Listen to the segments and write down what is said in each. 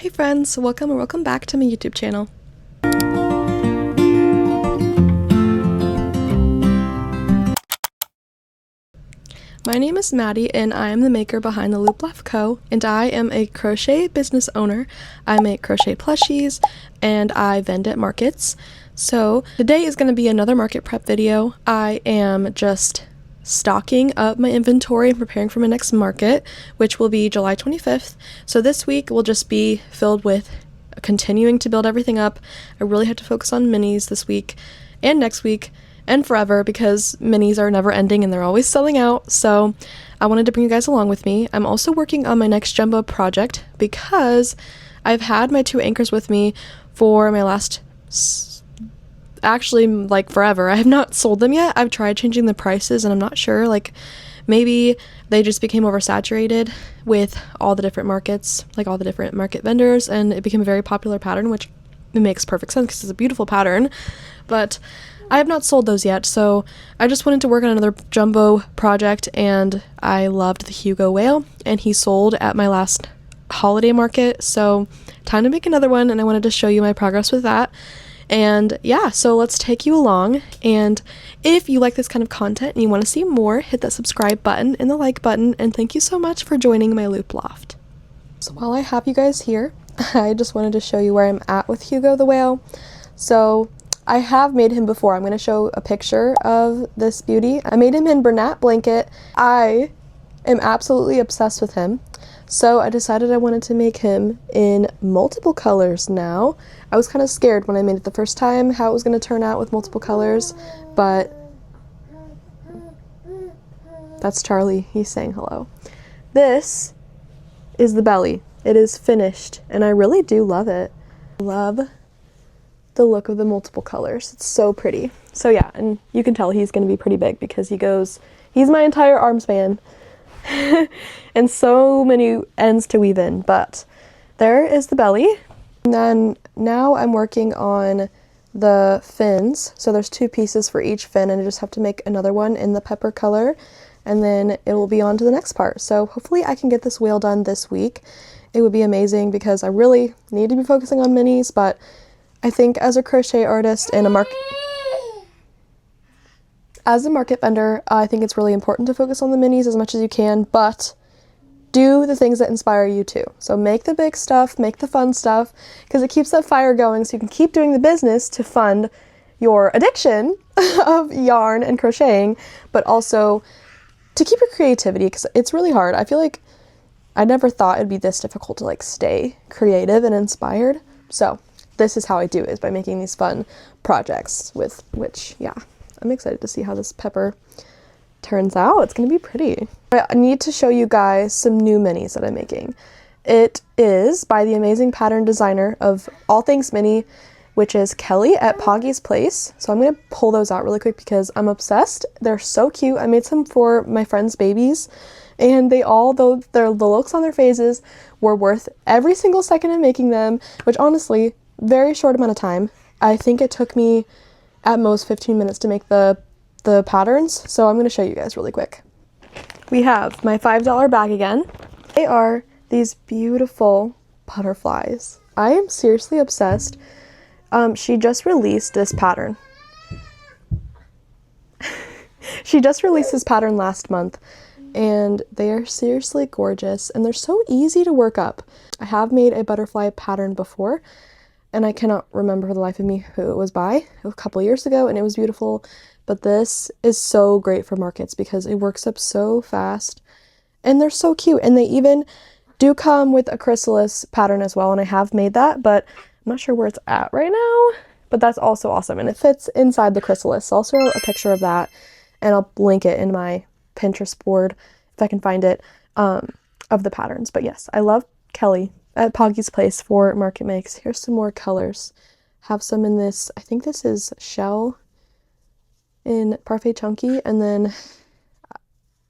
Hey friends, welcome back to my YouTube channel. My name is Maddie and I am the maker behind the Loft Co. And I am a crochet business owner. I make crochet plushies and I vend at markets. So today is going to be another market prep video. I am just stocking up my inventory and preparing for my next market, which will be July 25th. So this week will just be filled with continuing to build everything up. I really have to focus on minis this week and next week and forever because minis are never ending and they're always selling out. So I wanted to bring you guys along with me. I'm also working on my next jumbo project because I've had my 2 anchors with me for my last actually like forever. I have not sold them yet. I've tried changing the prices and I'm not sure, like maybe they just became oversaturated with all the different markets, like all the different market vendors, and it became a very popular pattern, which it makes perfect sense because it's a beautiful pattern, but I have not sold those yet. So I just wanted to work on another jumbo project, and I loved the Hugo whale and he sold at my last holiday market, so time to make another one, and I wanted to show you my progress with that. And yeah, so let's take you along, and if you like this kind of content and you want to see more, hit that subscribe button and the like button, and thank you so much for joining my Loop Loft. So while I have you guys here, I just wanted to show you where I'm at with Hugo the whale. So I have made him before. I'm going to show a picture of this beauty. I made him in Bernat blanket. I am absolutely obsessed with him. So I decided I wanted to make him in multiple colors now. I was kind of scared when I made it the first time how it was going to turn out with multiple colors, but that's Charlie. He's saying hello. This is the belly. It is finished and I really do love it. I love the look of the multiple colors. It's so pretty. So yeah, and you can tell he's going to be pretty big because he's my entire arm span. And so many ends to weave in, but there is the belly. And then now I'm working on the fins. So there's 2 pieces for each fin, and I just have to make another one in the pepper color, and then it will be on to the next part. So hopefully I can get this whale done this week. It would be amazing because I really need to be focusing on minis, but I think as a crochet artist and as a market vendor, I think it's really important to focus on the minis as much as you can, but do the things that inspire you too. So make the big stuff, make the fun stuff, because it keeps that fire going so you can keep doing the business to fund your addiction of yarn and crocheting, but also to keep your creativity, because it's really hard. I feel like I never thought it'd be this difficult to like stay creative and inspired. So this is how I do it, is by making these fun projects with which, yeah, I'm excited to see how this pepper turns out. It's gonna be pretty. I need to show you guys some new minis that I'm making. It is by the amazing pattern designer of all things mini, which is Kelly at Poggy's Place. So I'm gonna pull those out really quick because I'm obsessed. They're so cute. I made some for my friends' babies, and they all, though the looks on their faces were worth every single second of making them, which honestly, very short amount of time. I think it took me at most 15 minutes to make the patterns, so I'm going to show you guys really quick. We have my $5 bag again. They are these beautiful butterflies. I am seriously obsessed. She just released this pattern. She just released this pattern last month, and they are seriously gorgeous, and they're so easy to work up. I have made a butterfly pattern before, and I cannot remember for the life of me who it was by, a couple years ago, and it was beautiful. But this is so great for markets because it works up so fast, and they're so cute. And they even do come with a chrysalis pattern as well, and I have made that, but I'm not sure where it's at right now. But that's also awesome, and it fits inside the chrysalis. So I'll show a picture of that, and I'll link it in my Pinterest board if I can find it, of the patterns. But yes, I love Kelly at Poggy's Place for market makes. Here's some more colors. Have some in this, I think this is Shell in Parfait Chunky, and then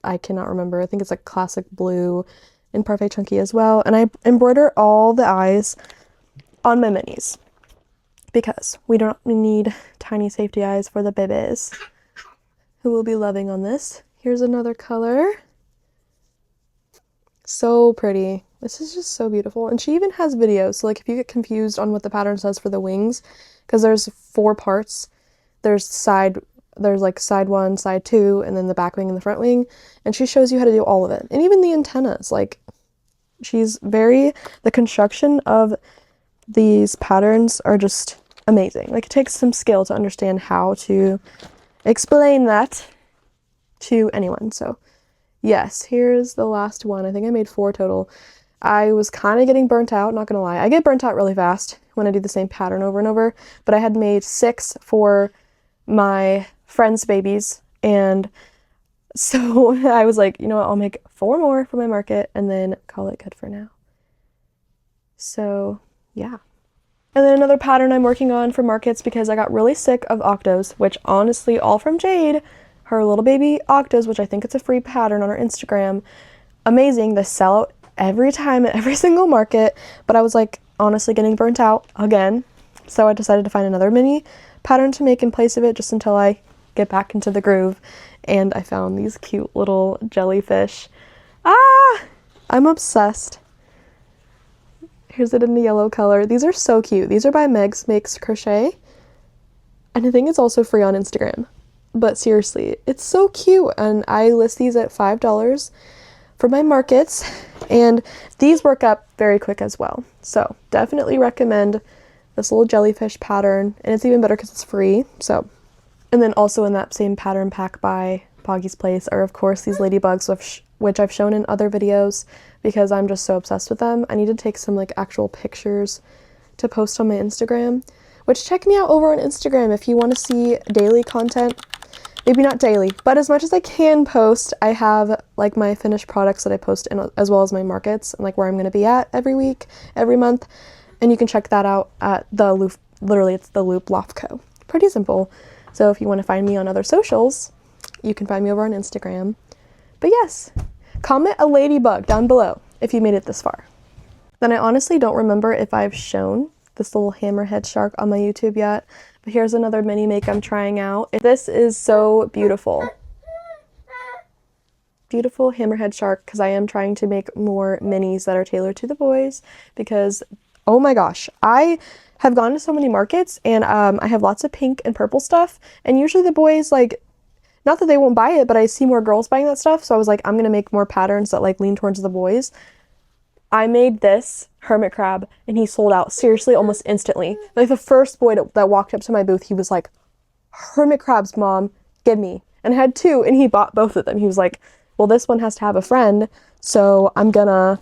I cannot remember. I think it's like classic blue in Parfait Chunky as well. And I embroider all the eyes on my minis because we don't need tiny safety eyes for the babies who will be loving on this. Here's another color. So pretty. This is just so beautiful. And she even has videos. So like if you get confused on what the pattern says for the wings, because there's 4 parts. There's like side 1, side 2, and then the back wing and the front wing. And she shows you how to do all of it. And even the antennas, like the construction of these patterns are just amazing. Like it takes some skill to understand how to explain that to anyone. So yes, here's the last one. I think I made 4 total. I was kind of getting burnt out, not gonna lie. I get burnt out really fast when I do the same pattern over and over, but I had made 6 for my friends' babies, and so I was like, you know what, I'll make 4 more for my market and then call it good for now. So yeah. And then another pattern I'm working on for markets because I got really sick of octos, which honestly, all from Jade, her little baby octos, which I think it's a free pattern on her Instagram. Amazing. They sell out every time at every single market, but I was like honestly getting burnt out again. So I decided to find another mini pattern to make in place of it just until I get back into the groove. And I found these cute little jellyfish. Ah, I'm obsessed. Here's it in the yellow color. These are so cute. These are by Megs Makes Crochet. And I think it's also free on Instagram. But seriously, it's so cute. And I list these at $5 for my markets. And these work up very quick as well. So definitely recommend this little jellyfish pattern. And it's even better because it's free. So, and then also in that same pattern pack by Poggy's Place are of course these ladybugs, which I've shown in other videos because I'm just so obsessed with them. I need to take some like actual pictures to post on my Instagram, which check me out over on Instagram if you want to see daily content. Maybe not daily, but as much as I can post. I have like my finished products that I post in, as well as my markets and like where I'm going to be at every week, every month. And you can check that out at the Loop, literally it's the Loop Loft Co. Pretty simple. So if you want to find me on other socials, you can find me over on Instagram. But yes, comment a ladybug down below if you made it this far. Then I honestly don't remember if I've shown this little hammerhead shark on my YouTube yet, but here's another mini make I'm trying out. This is so beautiful. Beautiful hammerhead shark, because I am trying to make more minis that are tailored to the boys because, oh my gosh, I have gone to so many markets and I have lots of pink and purple stuff, and usually the boys, like, not that they won't buy it, but I see more girls buying that stuff, so I was like, I'm gonna make more patterns that like lean towards the boys. I made this hermit crab and he sold out seriously almost instantly. Like the first boy that walked up to my booth, he was like, hermit crabs, mom, give me. And I had 2 and he bought both of them. He was like, well, this one has to have a friend, so I'm gonna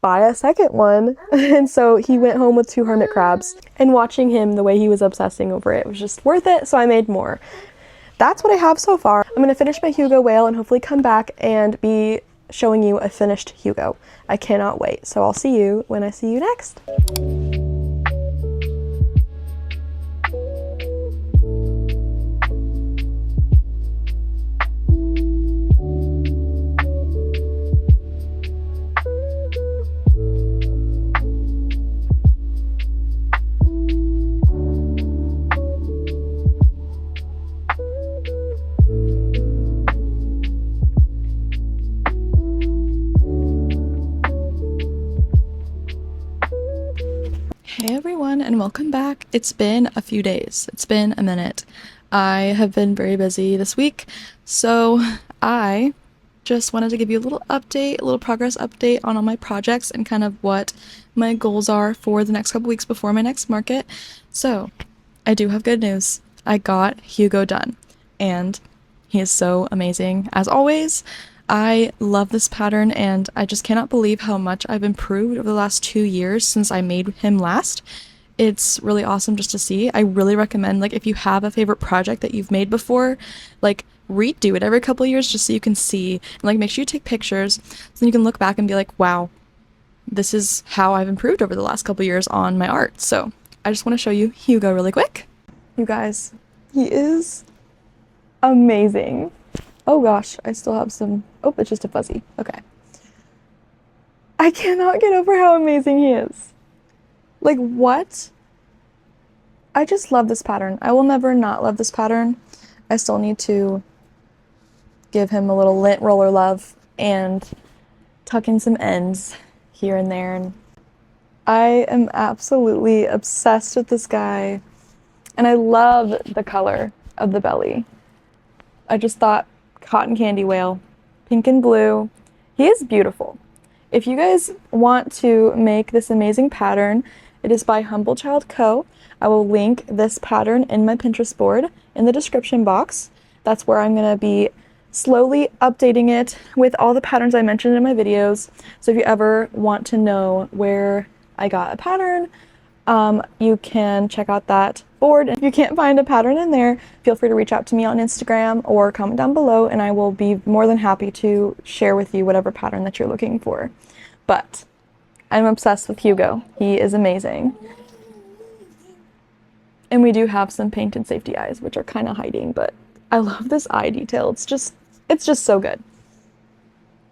buy a second one. And so he went home with 2 hermit crabs, and watching him, the way he was obsessing over it was just worth it, so I made more. That's what I have so far. I'm gonna finish my Hugo whale and hopefully come back and be showing you a finished Hugo. I cannot wait. So I'll see you when I see you next. Hey everyone, and welcome back. It's been a few days. It's been a minute. I have been very busy this week, so I just wanted to give you a little update, a little progress update on all my projects and kind of what my goals are for the next couple weeks before my next market. So I do have good news. I got Hugo done, and he is so amazing as always. I love this pattern, and I just cannot believe how much I've improved over the last 2 years since I made him last. It's really awesome just to see. I really recommend, like, if you have a favorite project that you've made before, like, redo it every couple of years just so you can see, and like make sure you take pictures so then you can look back and be like, wow, this is how I've improved over the last couple of years on my art. So I just want to show you Hugo really quick. You guys, he is amazing. Oh gosh, I still have some, oh, it's just a fuzzy. Okay. I cannot get over how amazing he is. Like, what? I just love this pattern. I will never not love this pattern. I still need to give him a little lint roller love and tuck in some ends. here and there. And I am absolutely obsessed with this guy. And I love the color of the belly. I just thought cotton candy whale, pink and blue. He is beautiful. If you guys want to make this amazing pattern, it is by Humble Child Co. I will link this pattern in my Pinterest board in the description box. That's where I'm going to be slowly updating it with all the patterns I mentioned in my videos. So if you ever want to know where I got a pattern, you can check out that board. If you can't find a pattern in there, feel free to reach out to me on Instagram or comment down below, and I will be more than happy to share with you whatever pattern that you're looking for. But I'm obsessed with Hugo. He is amazing. And we do have some painted safety eyes, which are kind of hiding, but I love this eye detail. It's just so good.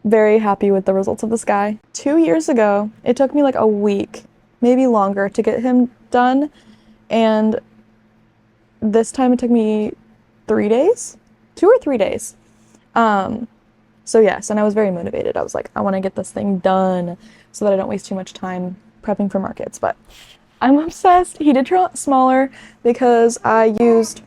Very happy with the results of this guy. 2 years ago, it took me like a week, maybe longer, to get him done, and this time it took me 3 days, 2 or 3 days. So yes, and I was very motivated. I was like, I want to get this thing done so that I don't waste too much time prepping for markets. But I'm obsessed. He did turn out smaller because I used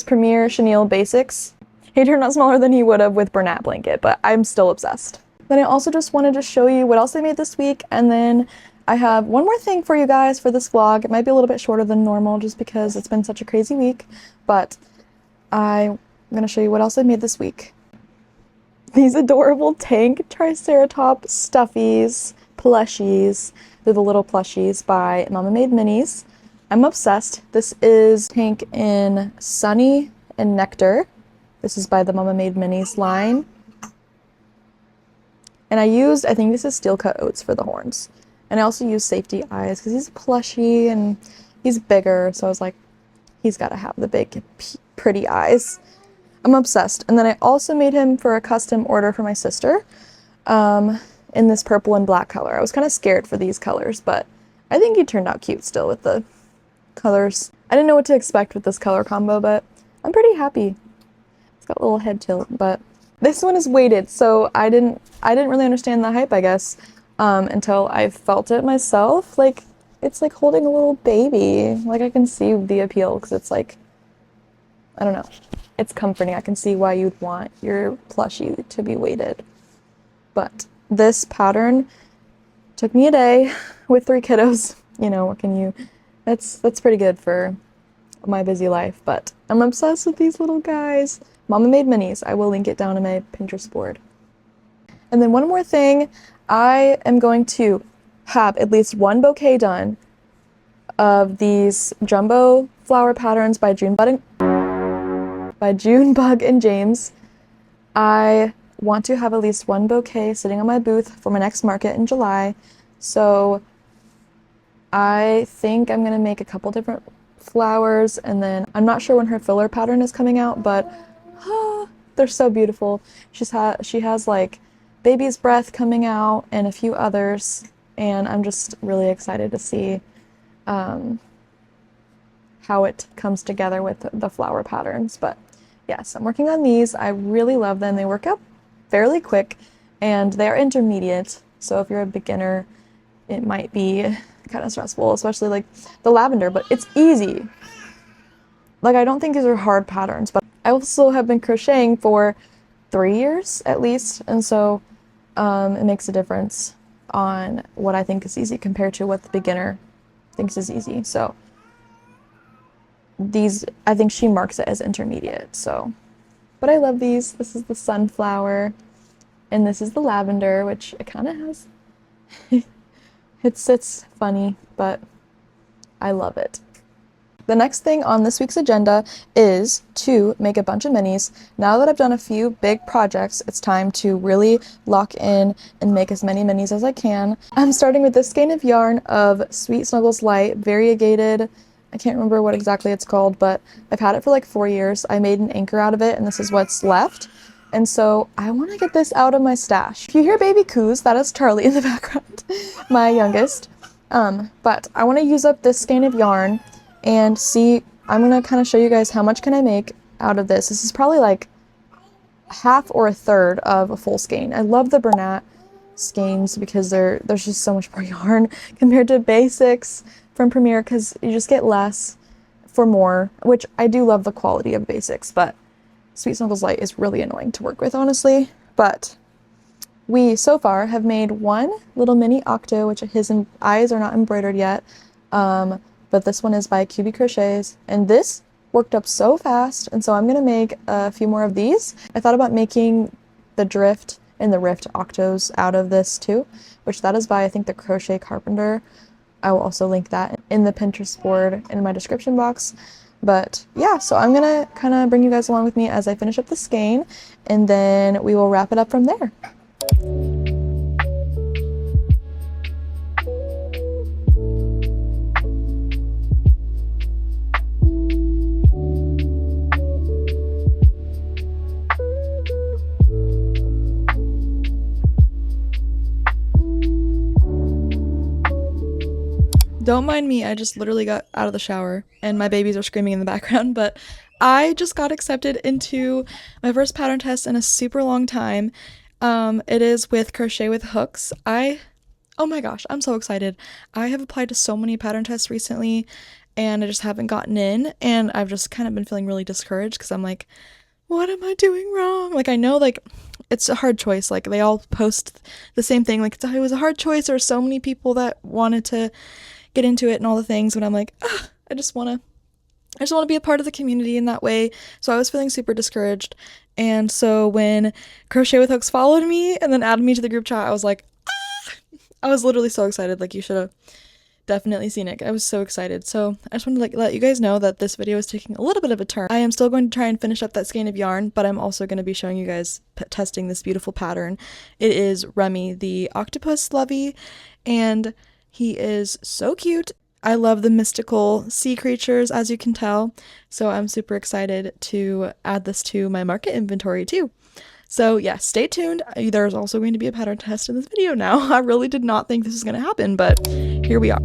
Premier Chenille Basics. He turned out smaller than he would have with Bernat Blanket, but I'm still obsessed. Then I also just wanted to show you what else I made this week, and then I have one more thing for you guys for this vlog. It might be a little bit shorter than normal just because it's been such a crazy week, but I'm going to show you what else I made this week. These adorable tank Triceratop stuffies, plushies. They're the little plushies by Mama Made Minis. I'm obsessed. This is Tank in Sunny and Nectar. This is by the Mama Made Minis line. And I think this is steel cut oats for the horns. And I also used safety eyes because he's plushy and he's bigger. So I was like, he's got to have the big, pretty eyes. I'm obsessed. And then I also made him for a custom order for my sister in this purple and black color. I was kind of scared for these colors, but I think he turned out cute still with the colors. I didn't know what to expect with this color combo, but I'm pretty happy. It's got a little head tilt, but this one is weighted, so I didn't really understand the hype, I guess, until I felt it myself. Like, it's like holding a little baby. Like, I can see the appeal because it's like, I don't know. It's comforting. I can see why you'd want your plushie to be weighted. But this pattern took me a day with 3 kiddos. You know, what can you... That's pretty good for my busy life, but I'm obsessed with these little guys. Mama Made Minis. I will link it down in my Pinterest board. And then one more thing, I am going to have at least one bouquet done of these jumbo flower patterns by Junebug and James. I want to have at least one bouquet sitting on my booth for my next market in July. So I think I'm going to make a couple different flowers, and then I'm not sure when her filler pattern is coming out, but they're so beautiful. She has like Baby's Breath coming out and a few others, and I'm just really excited to see how it comes together with the flower patterns. But yes, I'm working on these. I really love them. They work out fairly quick, and they're intermediate, so if you're a beginner, it might be kind of stressful, especially like the lavender, but it's easy. Like, I don't think these are hard patterns, but I also have been crocheting for 3 years at least, and so it makes a difference on what I think is easy compared to what the beginner thinks is easy. So these, I think she marks it as intermediate. So, but I love these. This is the sunflower, and this is the lavender, which it kind of has. It's funny, but I love it. The next thing on this week's agenda is to make a bunch of minis. Now that I've done a few big projects, it's time to really lock in and make as many minis as I can. I'm starting with this skein of yarn of Sweet Snuggles Light, variegated. I can't remember what exactly it's called, but I've had it for like 4 years. I made an anchor out of it, and this is what's left. And so I want to get this out of my stash. If you hear baby coos, that is Charlie in the background, my youngest. But I want to use up this skein of yarn and see, I'm going to kind of show you guys how much can I make out of this. This is probably like half or a third of a full skein. I love the Bernat skeins because there's just so much more yarn compared to basics from Premier, because you just get less for more, which I do love the quality of basics, but Sweet Snuggles Light is really annoying to work with, honestly. But we so far have made one little mini octo, which his eyes are not embroidered yet, but this one is by QB Crochets, and this worked up so fast, and so I'm gonna make a few more of these. I thought about making the drift and the rift octos out of this too, which that is by, I think, the Crochet Carpenter. I will also link that in the Pinterest board in my description box. But yeah, so I'm gonna kind of bring you guys along with me as I finish up the skein, and then we will wrap it up from there. Don't mind me, I just literally got out of the shower and my babies are screaming in the background, but I just got accepted into my first pattern test in a super long time. It is with Crochet with Hooks. Oh my gosh, I'm so excited. I have applied to so many pattern tests recently and I just haven't gotten in, and I've just kind of been feeling really discouraged because I'm like, what am I doing wrong? Like, I know, like, it's a hard choice. Like, they all post the same thing. Like, it was a hard choice. There were so many people that wanted to get into it and all the things, but I'm like, I just want to be a part of the community in that way. So I was feeling super discouraged. And so when Crochet with Hooks followed me and then added me to the group chat, I was like, I was literally so excited. Like, you should have definitely seen it. I was so excited. So I just wanted to like let you guys know that this video is taking a little bit of a turn. I am still going to try and finish up that skein of yarn, but I'm also going to be showing you guys testing this beautiful pattern. It is Remy, the octopus lovey, and he is so cute. I love the mystical sea creatures, as you can tell, so I'm super excited to add this to my market inventory too. So yeah, stay tuned. There's also going to be a pattern test in this video now. I really did not think this was going to happen, but here we are.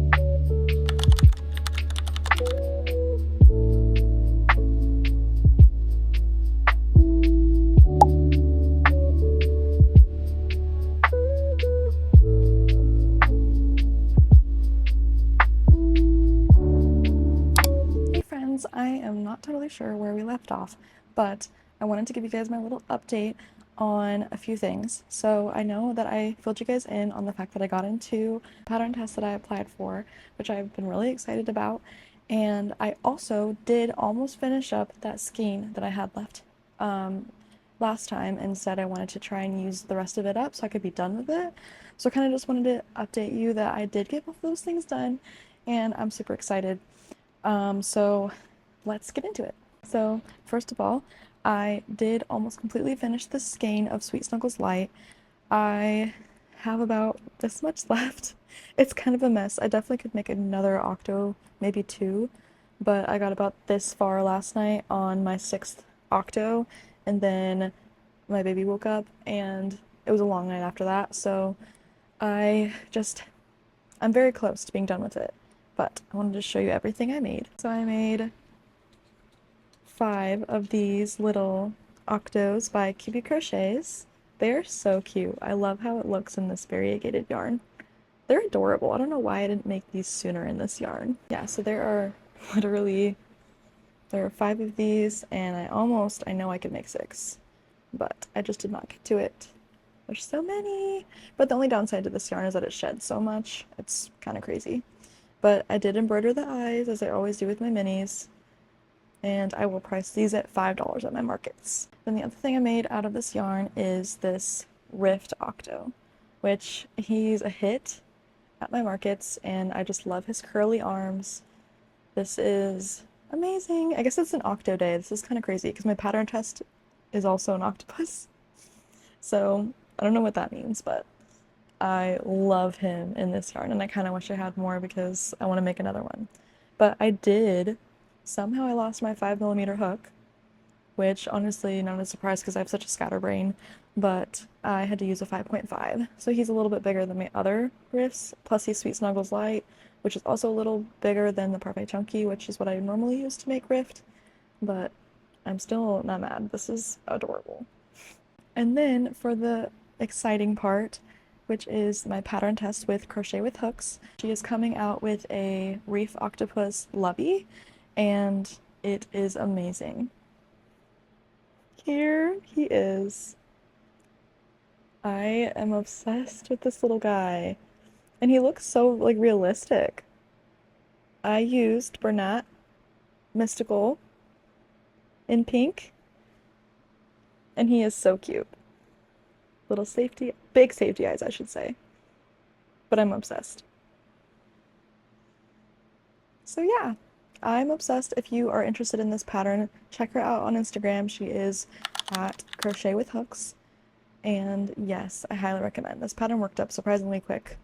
I am not totally sure where we left off, but I wanted to give you guys my little update on a few things. So I know that I filled you guys in on the fact that I got into a pattern test that I applied for, which I've been really excited about, and I also did almost finish up that skein that I had left last time. Instead, I wanted to try and use the rest of it up so I could be done with it. So I kind of just wanted to update you that I did get both of those things done, and I'm super excited. So let's get into it. So first of all, I did almost completely finish the skein of Sweet Snuggles Light. I have about this much left. It's kind of a mess. I definitely could make another octo, maybe two, but I got about this far last night on my 6th octo, and then my baby woke up and it was a long night after that, so I'm very close to being done with it. But I wanted to show you everything I made. So I made 5 of these little octos by QB Crochets. They're so cute. I love how it looks in this variegated yarn. They're adorable. I don't know why I didn't make these sooner in this yarn. Yeah, so there are 5 of these, and I know I could make 6, but I just did not get to it. There's so many. But the only downside to this yarn is that it sheds so much. It's kind of crazy. But I did embroider the eyes, as I always do with my minis, and I will price these at $5 at my markets. Then the other thing I made out of this yarn is this Rift Octo, which he's a hit at my markets, and I just love his curly arms. This is amazing. I guess it's an octo day. This is kind of crazy because my pattern test is also an octopus. So I don't know what that means, but I love him in this yarn, and I kind of wish I had more because I want to make another one. But I did. Somehow I lost my 5mm hook, which honestly not a surprise because I have such a scatterbrain, but I had to use a 5.5. So he's a little bit bigger than my other rifts, plus he's Sweet Snuggles Light, which is also a little bigger than the Parfait Chunky, which is what I normally use to make rift, but I'm still not mad. This is adorable. And then for the exciting part, which is my pattern test with Crochet with Hooks, she is coming out with a Reef Octopus Lovey, and it is amazing. Here he is. I am obsessed with this little guy, and he looks so like realistic. I used Bernat Mystical in pink, and he is so cute. Little safety, big safety eyes, I should say. But I'm obsessed. So yeah, I'm obsessed. If you are interested in this pattern, check her out on Instagram. She is at Crochet with Hooks. And yes, I highly recommend. This pattern worked up surprisingly quick.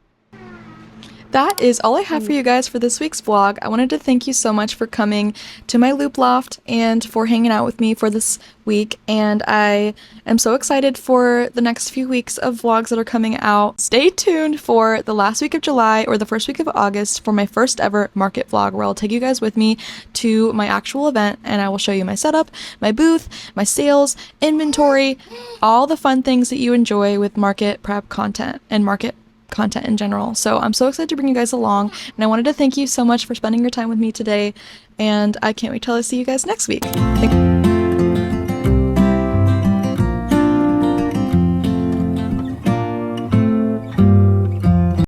That is all I have for you guys for this week's vlog. I wanted to thank you so much for coming to my loop loft and for hanging out with me for this week, and I am so excited for the next few weeks of vlogs that are coming out. Stay tuned for the last week of July or the first week of August for my first ever market vlog, where I'll take you guys with me to my actual event and I will show you my setup, my booth, my sales, inventory, all the fun things that you enjoy with market prep content and market content in general. So I'm so excited to bring you guys along, and I wanted to thank you so much for spending your time with me today, and I can't wait till I see you guys next week.